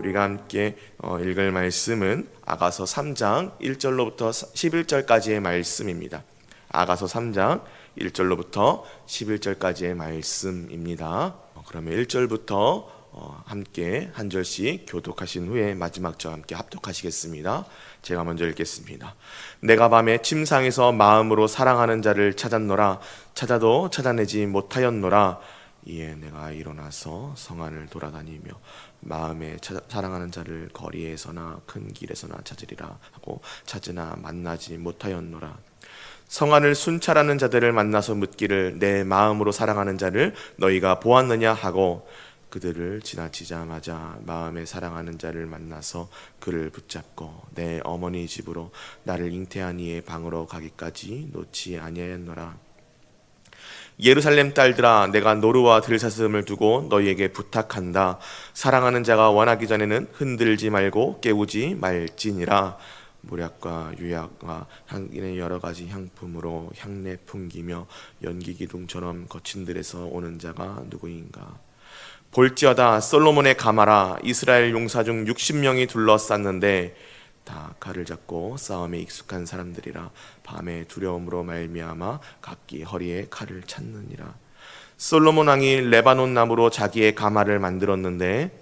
우리가 함께 읽을 말씀은 아가서 3장 1절로부터 11절까지의 말씀입니다. 아가서 3장 1절로부터 11절까지의 말씀입니다. 그러면 1절부터 함께 한 절씩 교독하신 후에 마지막 절 함께 합독하시겠습니다. 제가 먼저 읽겠습니다. 내가 밤에 침상에서 마음으로 사랑하는 자를 찾았노라. 찾아도 찾아내지 못하였노라. 이에 내가 일어나서 성 안을 돌아다니며 마음에 사랑하는 자를 거리에서나 큰 길에서나 찾으리라 하고 찾으나 만나지 못하였노라. 성 안을 순찰하는 자들을 만나서 묻기를 내 마음으로 사랑하는 자를 너희가 보았느냐 하고 그들을 지나치자마자 마음에 사랑하는 자를 만나서 그를 붙잡고 내 어머니 집으로 나를 잉태한 이의 방으로 가기까지 놓지 아니하였노라. 예루살렘 딸들아, 내가 노루와 들사슴을 두고 너희에게 부탁한다. 사랑하는 자가 원하기 전에는 흔들지 말고 깨우지 말지니라. 모략과 유약과 향기의 여러 가지 향품으로 향내 풍기며 연기 기둥처럼 거친 들에서 오는 자가 누구인가? 볼지어다 솔로몬의 가마라. 이스라엘 용사 중 60명이 둘러쌌는데 다 칼을 잡고 싸움에 익숙한 사람들이라. 밤에 두려움으로 말미암아 각기 허리에 칼을 찾느니라. 솔로몬 왕이 레바논 나무로 자기의 가마를 만들었는데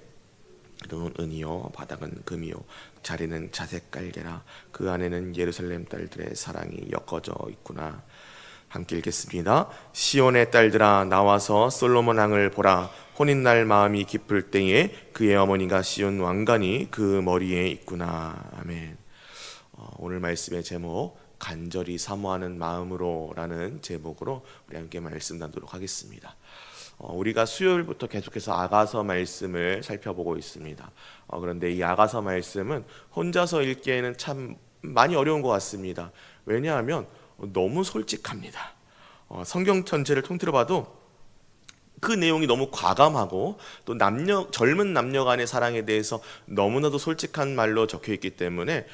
그는 은이요 바닥은 금이요 자리는 자색 깔개라. 그 안에는 예루살렘 딸들의 사랑이 엮어져 있구나. 함께 읽겠습니다. 시온의 딸들아, 나와서 솔로몬 왕을 보라. 혼인날 마음이 깊을 때에 그의 어머니가 시온 왕관이 그 머리에 있구나. 아멘. 오늘 말씀의 제목 간절히 사모하는 마음으로 라는 제목으로 우리 함께 말씀 나누도록 하겠습니다. 우리가 수요일부터 계속해서 아가서 말씀을 살펴보고 있습니다. 그런데 이 아가서 말씀은 혼자서 읽기에는 참 많이 어려운 것 같습니다. 왜냐하면 너무 솔직합니다. 성경 전체를 통틀어 봐도 그 내용이 너무 과감하고 또 젊은 남녀 간의 사랑에 대해서 너무나도 솔직한 말로 적혀 있기 때문에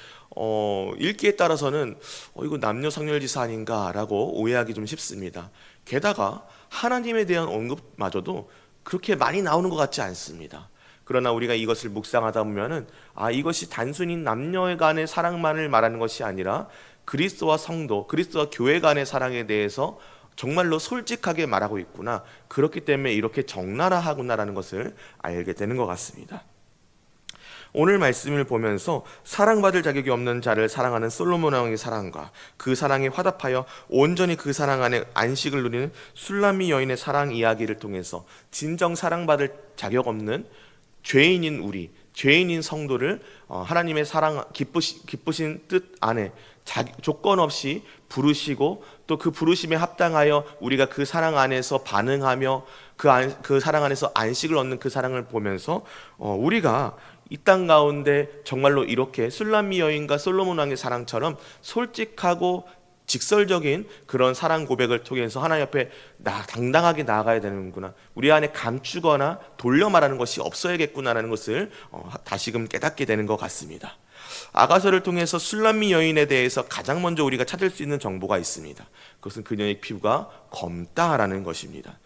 읽기에 따라서는 이거 남녀 상렬지사 아닌가라고 오해하기 좀 쉽습니다. 게다가 하나님에 대한 언급마저도 그렇게 많이 나오는 것 같지 않습니다. 그러나 우리가 이것을 묵상하다 보면은 이것이 단순히 남녀 간의 사랑만을 말하는 것이 아니라 그리스도와 성도, 그리스도와 교회 간의 사랑에 대해서 정말로 솔직하게 말하고 있구나. 그렇기 때문에 이렇게 적나라하구나라는 것을 알게 되는 것 같습니다. 오늘 말씀을 보면서 사랑받을 자격이 없는 자를 사랑하는 솔로몬 왕의 사랑과 그 사랑에 화답하여 온전히 그 사랑 안에 안식을 누리는 술람미 여인의 사랑 이야기를 통해서 진정 사랑받을 자격 없는 죄인인 우리, 죄인인 성도를 하나님의 사랑 기쁘신 뜻 안에 조건 없이 부르시고 또 그 부르심에 합당하여 우리가 그 사랑 안에서 반응하며 그 사랑 안에서 안식을 얻는 그 사랑을 보면서 우리가 이 땅 가운데 정말로 이렇게 술람미 여인과 솔로몬 왕의 사랑처럼 솔직하고 직설적인 그런 사랑 고백을 통해서 하나님 앞에 당당하게 나아가야 되는구나. 우리 안에 감추거나 돌려 말하는 것이 없어야겠구나라는 것을 다시금 깨닫게 되는 것 같습니다. 아가서를 통해서 술람미 여인에 대해서 가장 먼저 우리가 찾을 수 있는 정보가 있습니다. 그것은 그녀의 피부가 검다라는 것입니다.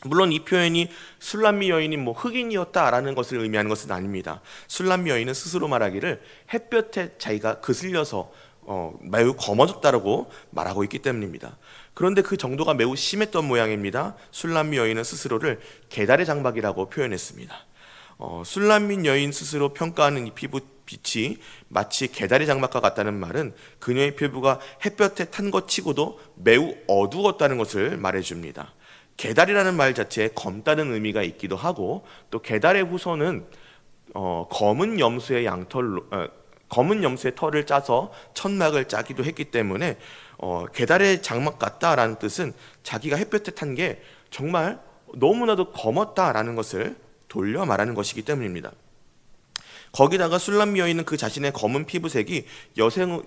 물론 이 표현이 술람미 여인이 흑인이었다라는 것을 의미하는 것은 아닙니다. 술람미 여인은 스스로 말하기를 햇볕에 자기가 그슬려서 매우 검어졌다라고 말하고 있기 때문입니다. 그런데 그 정도가 매우 심했던 모양입니다. 술람미 여인은 스스로를 게달의 장박이라고 표현했습니다. 술람미 여인 스스로 평가하는 이 피부 빛이 마치 게달의 장막과 같다는 말은 그녀의 피부가 햇볕에 탄 것 치고도 매우 어두웠다는 것을 말해줍니다. 게달이라는 말 자체에 검다는 의미가 있기도 하고 또 게달의 후손은 검은 염소의 털을 짜서 천막을 짜기도 했기 때문에 게달의 장막 같다라는 뜻은 자기가 햇볕에 탄 게 정말 너무나도 검었다라는 것을 돌려 말하는 것이기 때문입니다. 거기다가 술람미 여인은 그 자신의 검은 피부색이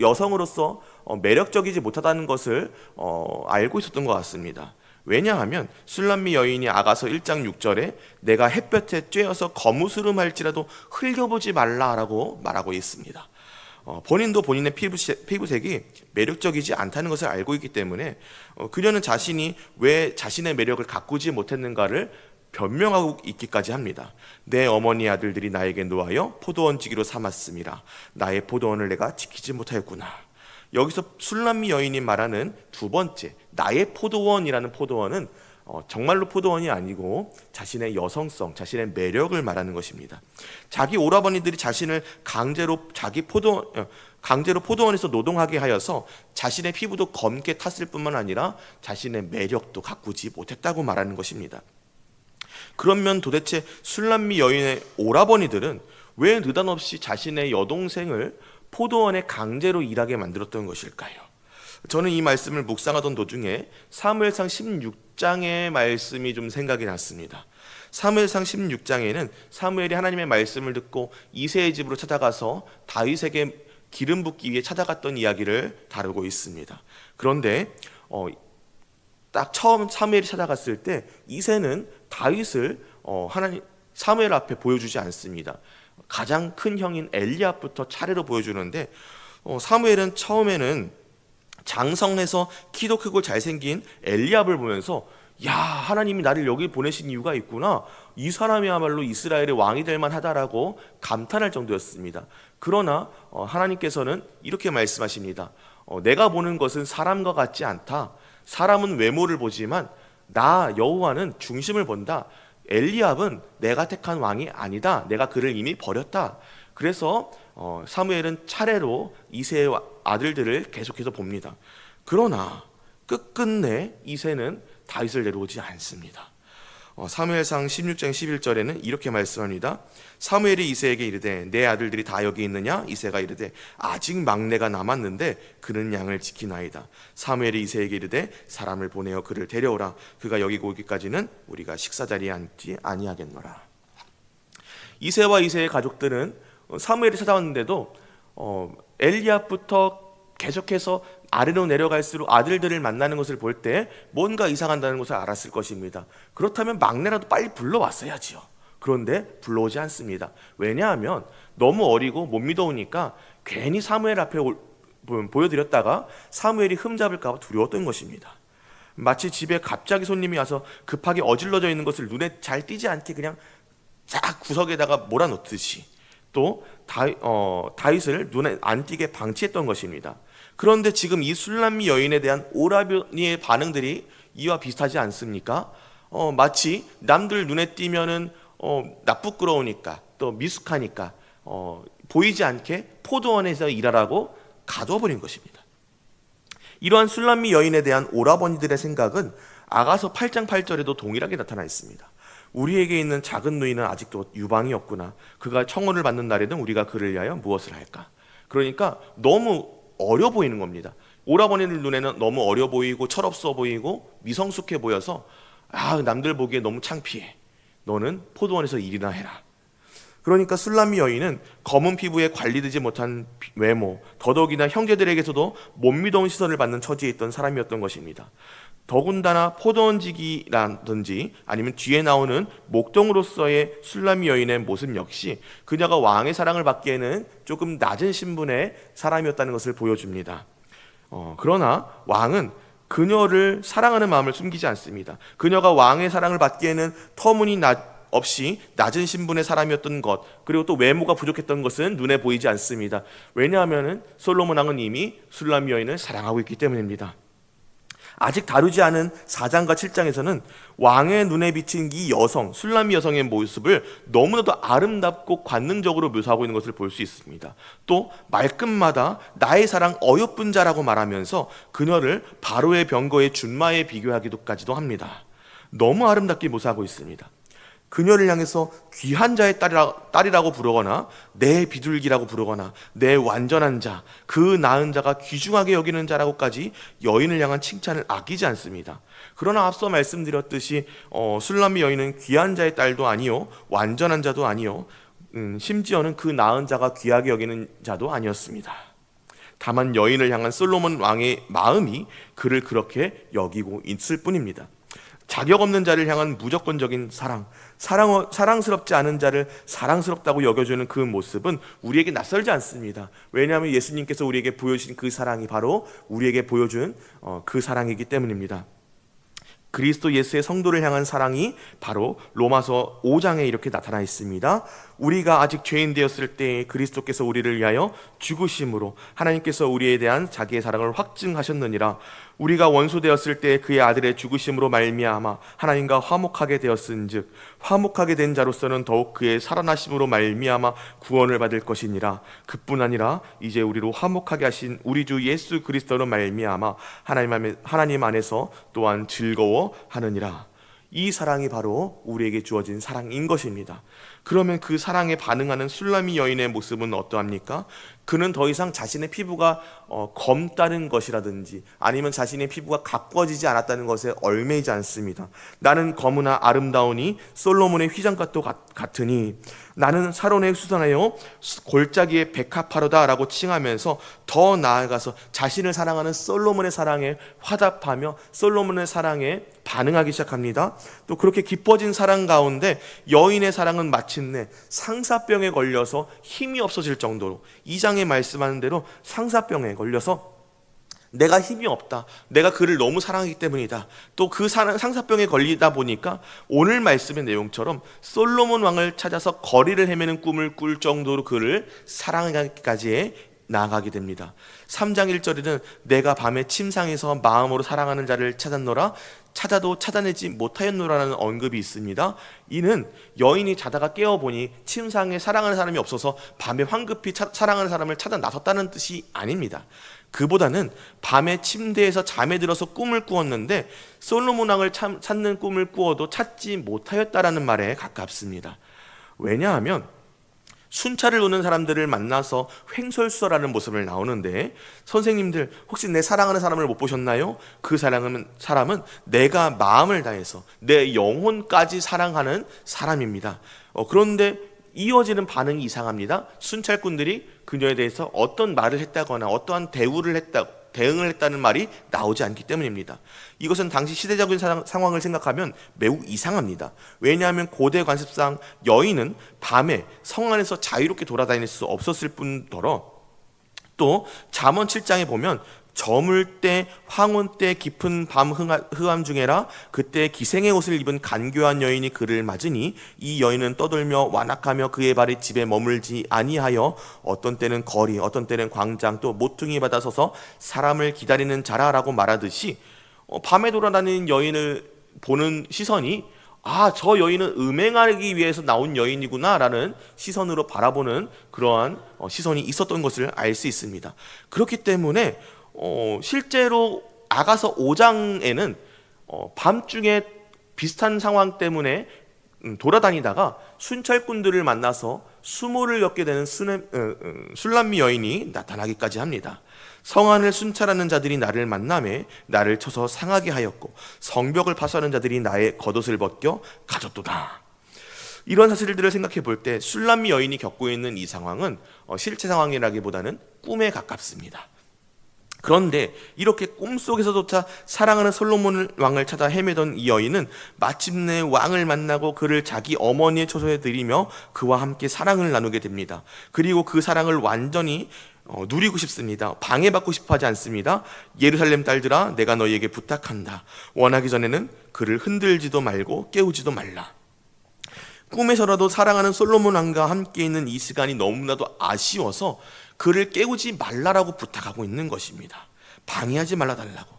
여성으로서 매력적이지 못하다는 것을 알고 있었던 것 같습니다. 왜냐하면 술람미 여인이 아가서 1장 6절에 내가 햇볕에 쬐어서 거무스름할지라도 흘겨보지 말라라고 말하고 있습니다. 본인도 본인의 피부색이 매력적이지 않다는 것을 알고 있기 때문에 그녀는 자신이 왜 자신의 매력을 가꾸지 못했는가를 변명하고 있기까지 합니다. 내 어머니 아들들이 나에게 노하여 포도원지기로 삼았음이라. 나의 포도원을 내가 지키지 못하였구나. 여기서 술람미 여인이 말하는 두 번째 나의 포도원이라는 포도원은 정말로 포도원이 아니고 자신의 여성성, 자신의 매력을 말하는 것입니다. 자기 오라버니들이 자신을 강제로 포도원에서 노동하게 하여서 자신의 피부도 검게 탔을 뿐만 아니라 자신의 매력도 가꾸지 못했다고 말하는 것입니다. 그러면 도대체 술람미 여인의 오라버니들은 왜 느닷없이 자신의 여동생을 포도원에 강제로 일하게 만들었던 것일까요? 저는 이 말씀을 묵상하던 도중에 사무엘상 16장의 말씀이 좀 생각이 났습니다. 사무엘상 16장에는 사무엘이 하나님의 말씀을 듣고 이새의 집으로 찾아가서 다윗에게 기름 붓기 위해 찾아갔던 이야기를 다루고 있습니다. 그런데 딱 처음 사무엘이 찾아갔을 때 이새는 다윗을 하나님 사무엘 앞에 보여주지 않습니다. 가장 큰 형인 엘리압부터 차례로 보여주는데 사무엘은 처음에는 장성해서 키도 크고 잘생긴 엘리압을 보면서 야, 하나님이 나를 여기 보내신 이유가 있구나. 이 사람이야말로 이스라엘의 왕이 될 만하다라고 감탄할 정도였습니다. 그러나 하나님께서는 이렇게 말씀하십니다. 내가 보는 것은 사람과 같지 않다. 사람은 외모를 보지만 나 여호와는 중심을 본다. 엘리압은 내가 택한 왕이 아니다. 내가 그를 이미 버렸다. 그래서 사무엘은 차례로 이새의 아들들을 계속해서 봅니다. 그러나 끝끝내 이새는 다윗을 내려오지 않습니다. 사무엘상 16장 11절에는 이렇게 말씀합니다. 사무엘이 이새에게 이르되 내 아들들이 다 여기 있느냐? 이새가 이르되 아직 막내가 남았는데 그는 양을 지키나이다. 사무엘이 이새에게 이르되 사람을 보내어 그를 데려오라. 그가 여기 오기까지는 우리가 식사자리에 앉지 아니하겠노라. 이새와 이새의 가족들은 사무엘이 찾아왔는데도 엘리압부터 계속해서 아래로 내려갈수록 아들들을 만나는 것을 볼 때 뭔가 이상한다는 것을 알았을 것입니다. 그렇다면 막내라도 빨리 불러왔어야지요. 그런데 불러오지 않습니다. 왜냐하면 너무 어리고 못 믿어오니까 괜히 사무엘 앞에 보여드렸다가 사무엘이 흠잡을까 봐 두려웠던 것입니다. 마치 집에 갑자기 손님이 와서 급하게 어질러져 있는 것을 눈에 잘 띄지 않게 그냥 쫙 구석에다가 몰아놓듯이 또 다윗을 눈에 안 띄게 방치했던 것입니다. 그런데 지금 이 술람미 여인에 대한 오라버니의 반응들이 이와 비슷하지 않습니까? 마치 남들 눈에 띄면은 나쁘끄러우니까 또 미숙하니까 보이지 않게 포도원에서 일하라고 가둬버린 것입니다. 이러한 술람미 여인에 대한 오라버니들의 생각은 아가서 8장 8절에도 동일하게 나타나 있습니다. 우리에게 있는 작은 누이는 아직도 유방이 없구나. 그가 청혼을 받는 날에는 우리가 그를 위하여 무엇을 할까? 그러니까 너무 어려 보이는 겁니다. 오라버니들 눈에는 너무 어려 보이고 철없어 보이고 미성숙해 보여서 남들 보기에 너무 창피해. 너는 포도원에서 일이나 해라. 그러니까 술람미 여인은 검은 피부에 관리되지 못한 외모, 더더욱이나 형제들에게서도 못 믿어온 시선을 받는 처지에 있던 사람이었던 것입니다. 더군다나 포도원지기라든지 아니면 뒤에 나오는 목동으로서의 술람미 여인의 모습 역시 그녀가 왕의 사랑을 받기에는 조금 낮은 신분의 사람이었다는 것을 보여줍니다. 그러나 왕은 그녀를 사랑하는 마음을 숨기지 않습니다. 그녀가 왕의 사랑을 받기에는 터무니없이 낮은 신분의 사람이었던 것, 그리고 또 외모가 부족했던 것은 눈에 보이지 않습니다. 왜냐하면 솔로몬 왕은 이미 술람미 여인을 사랑하고 있기 때문입니다. 아직 다루지 않은 4장과 7장에서는 왕의 눈에 비친 이 여성, 술람미 여성의 모습을 너무나도 아름답고 관능적으로 묘사하고 있는 것을 볼 수 있습니다. 또 말끝마다 나의 사랑 어여쁜 자라고 말하면서 그녀를 바로의 병거의 준마에 비교하기도까지도 합니다. 너무 아름답게 묘사하고 있습니다. 그녀를 향해서 귀한 자의 딸이라고 부르거나 내 비둘기라고 부르거나 내 완전한 자, 그 나은 자가 귀중하게 여기는 자라고까지 여인을 향한 칭찬을 아끼지 않습니다. 그러나 앞서 말씀드렸듯이 술람미 여인은 귀한 자의 딸도 아니요 완전한 자도 아니요 심지어는 그 나은 자가 귀하게 여기는 자도 아니었습니다. 다만 여인을 향한 솔로몬 왕의 마음이 그를 그렇게 여기고 있을 뿐입니다. 자격 없는 자를 향한 무조건적인 사랑스럽지 않은 자를 사랑스럽다고 여겨주는 그 모습은 우리에게 낯설지 않습니다. 왜냐하면 예수님께서 우리에게 보여주신 그 사랑이 바로 우리에게 보여준 그 사랑이기 때문입니다. 그리스도 예수의 성도를 향한 사랑이 바로 로마서 5장에 이렇게 나타나 있습니다. 우리가 아직 죄인 되었을 때 그리스도께서 우리를 위하여 죽으심으로 하나님께서 우리에 대한 자기의 사랑을 확증하셨느니라. 우리가 원수 되었을 때 그의 아들의 죽으심으로 말미암아 하나님과 화목하게 되었은즉 화목하게 된 자로서는 더욱 그의 살아나심으로 말미암아 구원을 받을 것이니라. 그뿐 아니라 이제 우리로 화목하게 하신 우리 주 예수 그리스도로 말미암아 하나님 안에서 또한 즐거워하느니라. 이 사랑이 바로 우리에게 주어진 사랑인 것입니다. 그러면 그 사랑에 반응하는 술라미 여인의 모습은 어떠합니까? 그는 더 이상 자신의 피부가 검다는 것이라든지 아니면 자신의 피부가 가꿔지지 않았다는 것에 얽매이지 않습니다. 나는 검으나 아름다우니 솔로몬의 휘장같도 같으니 나는 사론에 수선하여 골짜기의 백합화로다 라고 칭하면서 더 나아가서 자신을 사랑하는 솔로몬의 사랑에 화답하며 솔로몬의 사랑에 반응하기 시작합니다. 또 그렇게 깊어진 사랑 가운데 여인의 사랑은 마침내 상사병에 걸려서 힘이 없어질 정도로 2장에 말씀하는 대로 상사병에 걸려서 내가 힘이 없다, 내가 그를 너무 사랑하기 때문이다, 또 그 상사병에 걸리다 보니까 오늘 말씀의 내용처럼 솔로몬 왕을 찾아서 거리를 헤매는 꿈을 꿀 정도로 그를 사랑하기까지 나아가게 됩니다. 3장 1절에는 내가 밤에 침상에서 마음으로 사랑하는 자를 찾았노라 찾아도 찾아내지 못하였노라는 언급이 있습니다. 이는 여인이 자다가 깨어보니 침상에 사랑하는 사람이 없어서 밤에 황급히 사랑하는 사람을 찾아 나섰다는 뜻이 아닙니다. 그보다는 밤에 침대에서 잠에 들어서 꿈을 꾸었는데 솔로몬 왕을 찾는 꿈을 꾸어도 찾지 못하였다라는 말에 가깝습니다. 왜냐하면 순찰을 오는 사람들을 만나서 횡설수설하는 모습을 나오는데, 선생님들 혹시 내 사랑하는 사람을 못 보셨나요? 그 사람은 내가 마음을 다해서 내 영혼까지 사랑하는 사람입니다. 그런데 이어지는 반응이 이상합니다. 순찰꾼들이 그녀에 대해서 어떤 말을 했다거나 어떠한 대응을 했다는 말이 나오지 않기 때문입니다. 이것은 당시 시대적인 상황을 생각하면 매우 이상합니다. 왜냐하면 고대 관습상 여인은 밤에 성 안에서 자유롭게 돌아다닐 수 없었을 뿐더러 또 잠언 7장에 보면 저물 때 황혼 때 깊은 밤 흑암 중에라 그때 기생의 옷을 입은 간교한 여인이 그를 맞으니 이 여인은 떠돌며 완악하며 그의 발이 집에 머물지 아니하여 어떤 때는 거리 어떤 때는 광장 또 모퉁이 받아 서서 사람을 기다리는 자라라고 말하듯이 밤에 돌아다니는 여인을 보는 시선이 저 여인은 음행하기 위해서 나온 여인이구나 라는 시선으로 바라보는 그러한 시선이 있었던 것을 알 수 있습니다. 그렇기 때문에 실제로 아가서 5장에는 밤중에 비슷한 상황 때문에 돌아다니다가 순찰꾼들을 만나서 수모를 겪게 되는 술람미 여인이 나타나기까지 합니다. 성안을 순찰하는 자들이 나를 만나매 나를 쳐서 상하게 하였고 성벽을 파수하는 자들이 나의 겉옷을 벗겨 가졌도다. 이런 사실들을 생각해 볼 때 술람미 여인이 겪고 있는 이 상황은 실제 상황이라기보다는 꿈에 가깝습니다. 그런데 이렇게 꿈속에서조차 사랑하는 솔로몬 왕을 찾아 헤매던 이 여인은 마침내 왕을 만나고 그를 자기 어머니의 처소에 들이며 그와 함께 사랑을 나누게 됩니다. 그리고 그 사랑을 완전히 누리고 싶습니다. 방해받고 싶어 하지 않습니다. 예루살렘 딸들아 내가 너희에게 부탁한다. 원하기 전에는 그를 흔들지도 말고 깨우지도 말라. 꿈에서라도 사랑하는 솔로몬 왕과 함께 있는 이 시간이 너무나도 아쉬워서 그를 깨우지 말라라고 부탁하고 있는 것입니다. 방해하지 말라달라고.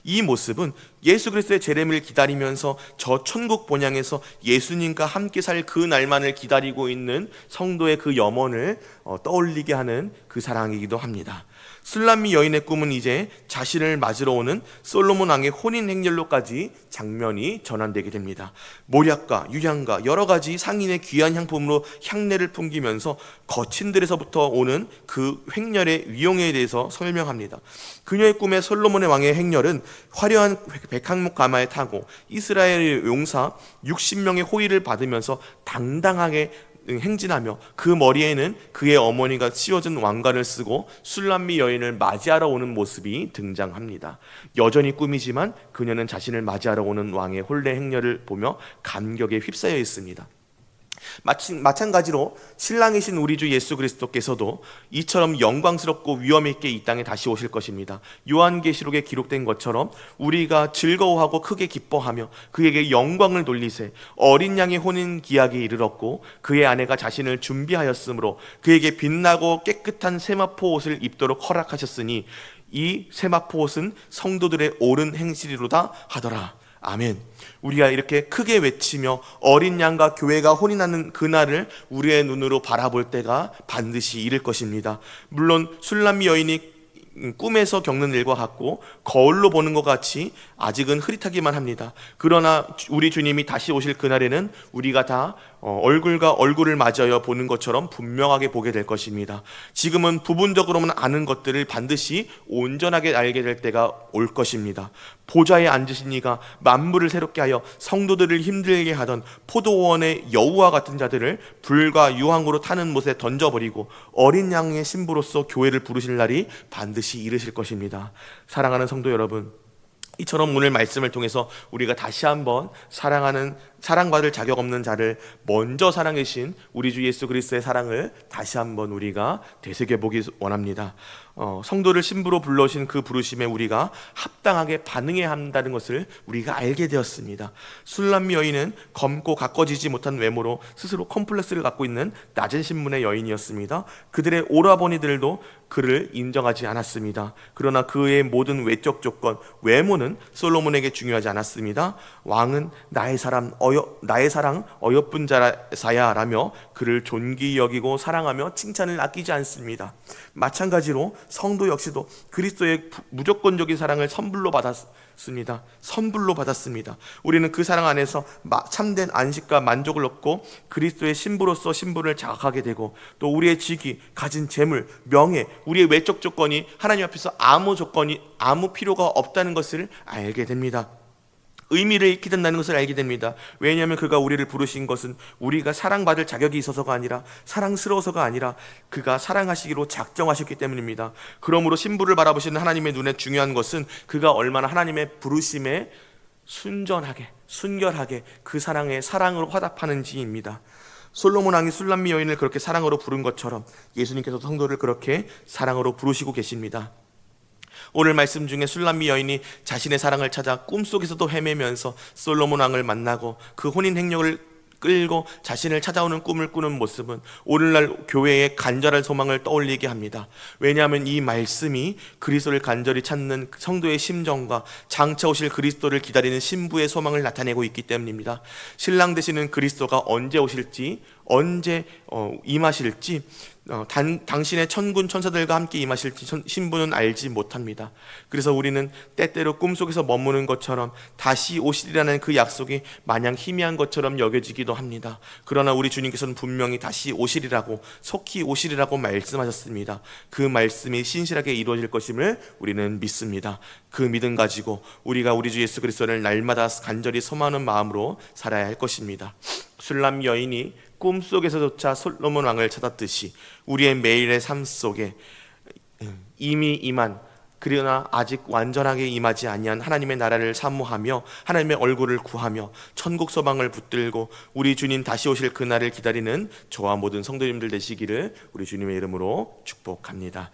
이 모습은 예수 그리스도의 재림을 기다리면서 저 천국 본향에서 예수님과 함께 살 그 날만을 기다리고 있는 성도의 그 염원을 떠올리게 하는 그 사랑이기도 합니다. 술람미 여인의 꿈은 이제 자신을 맞으러 오는 솔로몬 왕의 혼인 행렬로까지 장면이 전환되게 됩니다. 모략과 유향과 여러 가지 상인의 귀한 향품으로 향내를 풍기면서 거친 들에서부터 오는 그 행렬의 위용에 대해서 설명합니다. 그녀의 꿈에 솔로몬의 왕의 행렬은 화려한 백항목 가마에 타고 이스라엘의 용사 60명의 호위를 받으면서 당당하게 행진하며 그 머리에는 그의 어머니가 씌워준 왕관을 쓰고 술람미 여인을 맞이하러 오는 모습이 등장합니다. 여전히 꿈이지만 그녀는 자신을 맞이하러 오는 왕의 혼례 행렬을 보며 감격에 휩싸여 있습니다. 마찬가지로 신랑이신 우리 주 예수 그리스도께서도 이처럼 영광스럽고 위엄 있게 이 땅에 다시 오실 것입니다. 요한계시록에 기록된 것처럼 우리가 즐거워하고 크게 기뻐하며 그에게 영광을 돌리세 어린 양의 혼인 기약에 이르렀고 그의 아내가 자신을 준비하였으므로 그에게 빛나고 깨끗한 세마포 옷을 입도록 허락하셨으니 이 세마포 옷은 성도들의 옳은 행실이로다 하더라. 아멘. 우리가 이렇게 크게 외치며 어린 양과 교회가 혼인하는 그날을 우리의 눈으로 바라볼 때가 반드시 이를 것입니다. 물론 술람미 여인이 꿈에서 겪는 일과 같고 거울로 보는 것 같이 아직은 흐릿하기만 합니다. 그러나 우리 주님이 다시 오실 그날에는 우리가 다 얼굴과 얼굴을 맞이하여 보는 것처럼 분명하게 보게 될 것입니다. 지금은 부분적으로만 아는 것들을 반드시 온전하게 알게 될 때가 올 것입니다. 보좌에 앉으신 이가 만물을 새롭게 하여 성도들을 힘들게 하던 포도원의 여우와 같은 자들을 불과 유황으로 타는 못에 던져버리고 어린 양의 신부로서 교회를 부르실 날이 반드시 이르실 것입니다. 사랑하는 성도 여러분, 이처럼 오늘 말씀을 통해서 우리가 다시 한번 사랑받을 자격 없는 자를 먼저 사랑하신 우리 주 예수 그리스도의 사랑을 다시 한번 우리가 되새겨보기 원합니다. 성도를 신부로 불러오신 그 부르심에 우리가 합당하게 반응해야 한다는 것을 우리가 알게 되었습니다. 술람미 여인은 검고 가꿔지지 못한 외모로 스스로 컴플렉스를 갖고 있는 낮은 신분의 여인이었습니다. 그들의 오라버니들도 그를 인정하지 않았습니다. 그러나 그의 모든 외적 조건, 외모는 솔로몬에게 중요하지 않았습니다. 왕은 나의 사랑 어여쁜 자사야 라며 그를 존귀 여기고 사랑하며 칭찬을 아끼지 않습니다. 마찬가지로 성도 역시도 그리스도의 무조건적인 사랑을 선불로 받았습니다. 우리는 그 사랑 안에서 참된 안식과 만족을 얻고 그리스도의 신부로서 신분을 자각하게 되고 또 우리의 직위, 가진 재물, 명예, 우리의 외적 조건이 하나님 앞에서 아무 필요가 없다는 것을 알게 됩니다. 의미를 잃게 된다는 것을 알게 됩니다. 왜냐하면 그가 우리를 부르신 것은 우리가 사랑받을 자격이 있어서가 아니라 사랑스러워서가 아니라 그가 사랑하시기로 작정하셨기 때문입니다. 그러므로 신부를 바라보시는 하나님의 눈에 중요한 것은 그가 얼마나 하나님의 부르심에 순결하게 그 사랑으로 화답하는지입니다. 솔로몬 왕이 술람미 여인을 그렇게 사랑으로 부른 것처럼 예수님께서 성도를 그렇게 사랑으로 부르시고 계십니다. 오늘 말씀 중에 술람미 여인이 자신의 사랑을 찾아 꿈속에서도 헤매면서 솔로몬 왕을 만나고 그 혼인 행력을 끌고 자신을 찾아오는 꿈을 꾸는 모습은 오늘날 교회의 간절한 소망을 떠올리게 합니다. 왜냐하면 이 말씀이 그리스도를 간절히 찾는 성도의 심정과 장차 오실 그리스도를 기다리는 신부의 소망을 나타내고 있기 때문입니다. 신랑 되시는 그리스도가 언제 오실지, 언제 임하실지, 당신의 천군 천사들과 함께 임하실지 신부는 알지 못합니다. 그래서 우리는 때때로 꿈속에서 머무는 것처럼 다시 오시리라는 그 약속이 마냥 희미한 것처럼 여겨지기도 합니다. 그러나 우리 주님께서는 분명히 다시 오시리라고, 속히 오시리라고 말씀하셨습니다. 그 말씀이 신실하게 이루어질 것임을 우리는 믿습니다. 그 믿음 가지고 우리가 우리 주 예수 그리스도를 날마다 간절히 소망하는 마음으로 살아야 할 것입니다. 술람 여인이 꿈속에서조차 솔로몬 왕을 찾았듯이 우리의 매일의 삶 속에 이미 임한, 그러나 아직 완전하게 임하지 아니한 하나님의 나라를 사모하며 하나님의 얼굴을 구하며 천국 소망을 붙들고 우리 주님 다시 오실 그날을 기다리는 저와 모든 성도님들 되시기를 우리 주님의 이름으로 축복합니다.